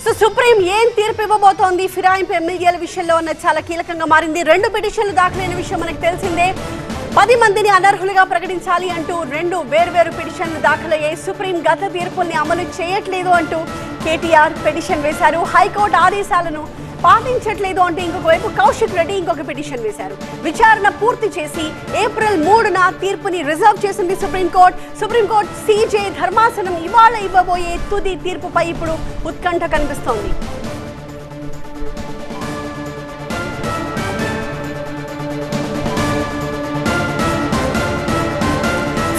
So supreme ఏం తీర్పు ఇవ్వబోతోంది ఫిరాయింపు ఎమ్మెల్యేల విషయంలో అన్న చాలా కీలకంగా మారింది. 2 పిటిషన్లు దాఖలైన విషయం మనకు తెలిసిందే. 10 మందిని అనర్హులుగా ప్రకటించాలి అంటూ 2 వేర్వేరు పిటిషన్లు దాఖలయ్యాయి. సుప్రీం గత తీర్పుల్ని అమలు చేయట్లేదు అంటూ కేటీఆర్ పిటిషన్ వేశారు. హైకోర్టు ఆదేశాలను పాటించట్లేదు అంటే ఇంకొక వైపు కౌశిక్ రెడ్డి ఇంకొక పిటిషన్ వేశారు. విచారణ పూర్తి చేసి ఏప్రిల్ 3న తీర్పుని రిజర్వ్ చేసింది సుప్రీంకోర్టు సీజే ధర్మాసనం ఇవాళ ఇవ్వబోయే తుది తీర్పుపై ఇప్పుడు ఉత్కంఠ కనిపిస్తోంది.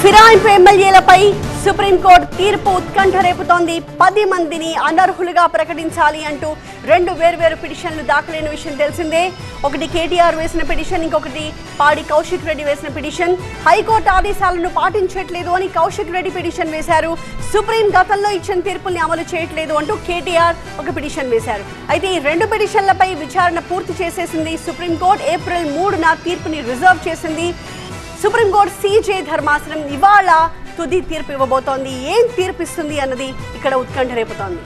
ఫిరాయింపు ఎమ్మెల్యేలపై సుప్రీంకోర్టు తీర్పు ఉత్కంఠ రేపుతోంది. 10 మందిని అనర్హులుగా ప్రకటించాలి అంటూ 2 వేర్వేరు పిటిషన్లు దాఖలైన విషయం తెలిసిందే. ఒకటి కేటీఆర్ వేసిన పిటిషన్, ఇంకొకటి పాడి కౌశిక్ రెడ్డి వేసిన పిటిషన్. హైకోర్టు ఆదేశాలను పాటించట్లేదు అని కౌశిక్ రెడ్డి పిటిషన్ వేశారు. సుప్రీం గతంలో ఇచ్చిన తీర్పుల్ని అమలు చేయట్లేదు అంటూ కేటీఆర్ ఒక పిటిషన్ వేశారు. అయితే ఈ 2 పిటిషన్లపై విచారణ పూర్తి చేసేసింది సుప్రీంకోర్టు. ఏప్రిల్ 3న తీర్పుని రిజర్వ్ చేసింది. సుప్రీంకోర్టు సీజే ధర్మాసనం ఇవాళ తుది తీర్పు ఇవ్వబోతోంది. ఏం తీర్పు ఇస్తుంది అన్నది ఇక్కడ ఉత్కంఠ రేపుతోంది.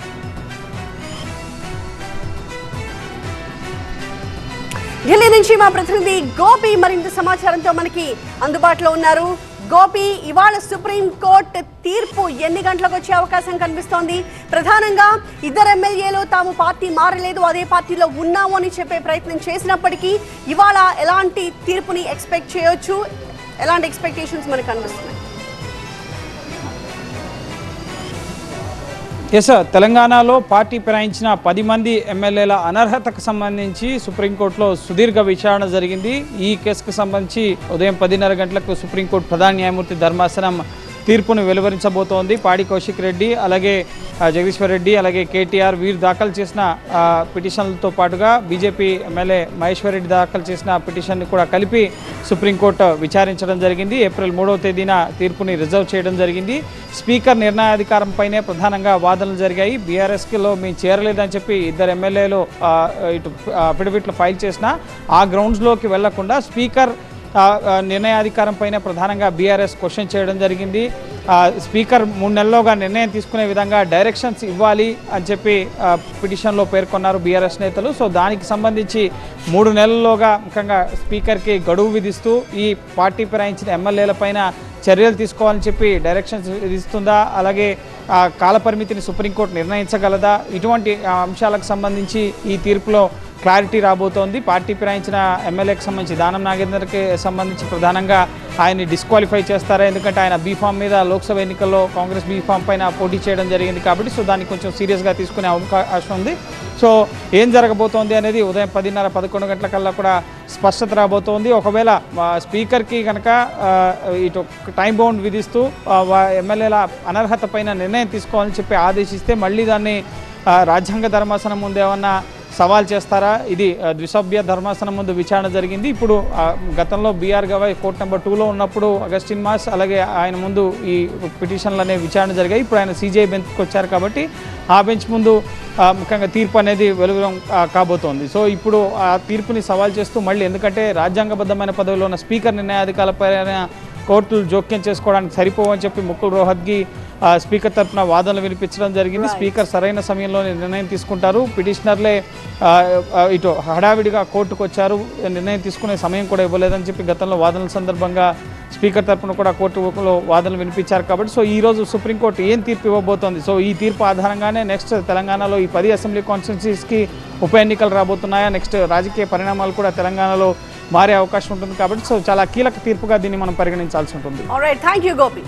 ఢిల్లీ నుంచి మా ప్రతినిధి గోపి మరింత సమాచారంతో మనకి అందుబాటులో ఉన్నారు. గోపి, ఇవాళ సుప్రీంకోర్టు తీర్పు ఎన్ని గంటలకు వచ్చే అవకాశం కనిపిస్తోంది? ప్రధానంగా 2 ఎమ్మెల్యేలు తాము పార్టీ మారలేదు, అదే పార్టీలో ఉన్నాము అని చెప్పే ప్రయత్నం చేసినప్పటికీ ఇవాళ ఎలాంటి తీర్పుని ఎక్స్పెక్ట్ చేయొచ్చు? ఎలాంటి ఎక్స్పెక్టేషన్స్ మనకు కనిపిస్తున్నాయి? తెలంగాణలో పార్టీ ఫిరాయించిన 10 మంది ఎమ్మెల్యేల అనర్హతకు సంబంధించి సుప్రీంకోర్టులో సుదీర్ఘ విచారణ జరిగింది. ఈ కేసుకు సంబంధించి ఉదయం 10:30 గంటలకు సుప్రీంకోర్టు ప్రధాన న్యాయమూర్తి ధర్మాసనం తీర్పును వెలువరించబోతోంది. పాడి కౌశిక్ రెడ్డి, అలాగే జగదీశ్వర్ రెడ్డి, అలాగే కేటీఆర్ వీరు దాఖలు చేసిన పిటిషన్లతో పాటుగా బీజేపీ ఎమ్మెల్యే మహేశ్వర్ రెడ్డి దాఖలు చేసిన పిటిషన్ని కూడా కలిపి సుప్రీంకోర్టు విచారించడం జరిగింది. ఏప్రిల్ 3వ తేదీన తీర్పుని రిజర్వ్ చేయడం జరిగింది. స్పీకర్ నిర్ణయాధికారంపైనే ప్రధానంగా వాదనలు జరిగాయి. బీఆర్ఎస్లో మేము చేరలేదని చెప్పి 2 ఎమ్మెల్యేలు ఇటు అఫిడవిట్లు ఫైల్ చేసిన ఆ గ్రౌండ్స్లోకి వెళ్లకుండా స్పీకర్ నిర్ణయాధికారం పైన ప్రధానంగా బీఆర్ఎస్ క్వశ్చన్ చేయడం జరిగింది. స్పీకర్ 3 నెలల్లోగా నిర్ణయం తీసుకునే విధంగా డైరెక్షన్స్ ఇవ్వాలి అని చెప్పి పిటిషన్లో పేర్కొన్నారు బీఆర్ఎస్ నేతలు. సో దానికి సంబంధించి 3 నెలల్లోగా ముఖ్యంగా స్పీకర్కి గడువు విధిస్తూ ఈ పార్టీ ఫిరాయించిన ఎమ్మెల్యేలపైన చర్యలు తీసుకోవాలని చెప్పి డైరెక్షన్స్ విధిస్తుందా, అలాగే కాలపరిమితిని సుప్రీంకోర్టు నిర్ణయించగలదా, ఇటువంటి అంశాలకు సంబంధించి ఈ తీర్పులో క్లారిటీ రాబోతోంది. పార్టీ ఫిరాయించిన ఎమ్మెల్యేకి సంబంధించి దానం నాగేందర్కి సంబంధించి ప్రధానంగా ఆయన్ని డిస్క్వాలిఫై చేస్తారా, ఎందుకంటే ఆయన బీఫామ్ మీద లోక్సభ ఎన్నికల్లో కాంగ్రెస్ బీఫామ్ పైన పోటీ చేయడం జరిగింది కాబట్టి సో దాన్ని కొంచెం సీరియస్గా తీసుకునే అవకాశం ఉంది. సో ఏం జరగబోతోంది అనేది ఉదయం 10:30, 11 గంటలకల్లా కూడా స్పష్టత రాబోతోంది. ఒకవేళ స్పీకర్కి కనుక ఇటు టైం బౌండ్ విధిస్తూ ఎమ్మెల్యేల అనర్హత పైన నిర్ణయం తీసుకోవాలని చెప్పి ఆదేశిస్తే మళ్ళీ దాన్ని రాజ్యాంగ ధర్మాసనం ముందు ఏమన్నా సవాల్ చేస్తారా? ఇది ద్విసభ్య ధర్మాసనం ముందు విచారణ జరిగింది. ఇప్పుడు గతంలో బీఆర్ గవాయ్ కోర్టు నెంబర్ 2లో ఉన్నప్పుడు అగస్టిన్ మాస్, అలాగే ఆయన ముందు ఈ పిటిషన్లు అనేవి విచారణ జరిగాయి. ఇప్పుడు ఆయన సీజీఐ బెంచ్కి వచ్చారు కాబట్టి ఆ బెంచ్ ముందు ముఖ్యంగా తీర్పు అనేది వెలువడం కాబోతోంది. సో ఇప్పుడు ఆ తీర్పుని సవాల్ చేస్తూ మళ్ళీ, ఎందుకంటే రాజ్యాంగబద్ధమైన పదవిలో ఉన్న స్పీకర్ నిర్ణయాధికారులపైన కోర్టులు జోక్యం చేసుకోవడానికి సరిపోవని చెప్పి ముకుల్ రోహత్గి స్పీకర్ తరఫున వాదనలు వినిపించడం జరిగింది. స్పీకర్ సరైన సమయంలోనే నిర్ణయం తీసుకుంటారు. పిటిషనర్లే ఇటు హడావిడిగా కోర్టుకు వచ్చారు, నిర్ణయం తీసుకునే సమయం కూడా ఇవ్వలేదని చెప్పి గతంలో వాదనల సందర్భంగా స్పీకర్ తరఫున కూడా కోర్టులో వాదనలు వినిపించారు కాబట్టి సో ఈరోజు సుప్రీంకోర్టు ఏం తీర్పు ఇవ్వబోతోంది? సో ఈ తీర్పు ఆధారంగానే నెక్స్ట్ తెలంగాణలో ఈ 10 అసెంబ్లీ కాన్స్టిట్యున్సీస్కి ఉప ఎన్నికలు రాబోతున్నాయా, నెక్స్ట్ రాజకీయ పరిణామాలు కూడా తెలంగాణలో మారే అవకాశం ఉంటుంది కాబట్టి సో చాలా కీలక తీర్పుగా దీన్ని మనం పరిగణించాల్సి ఉంటుంది. Alright, thank you Gopi.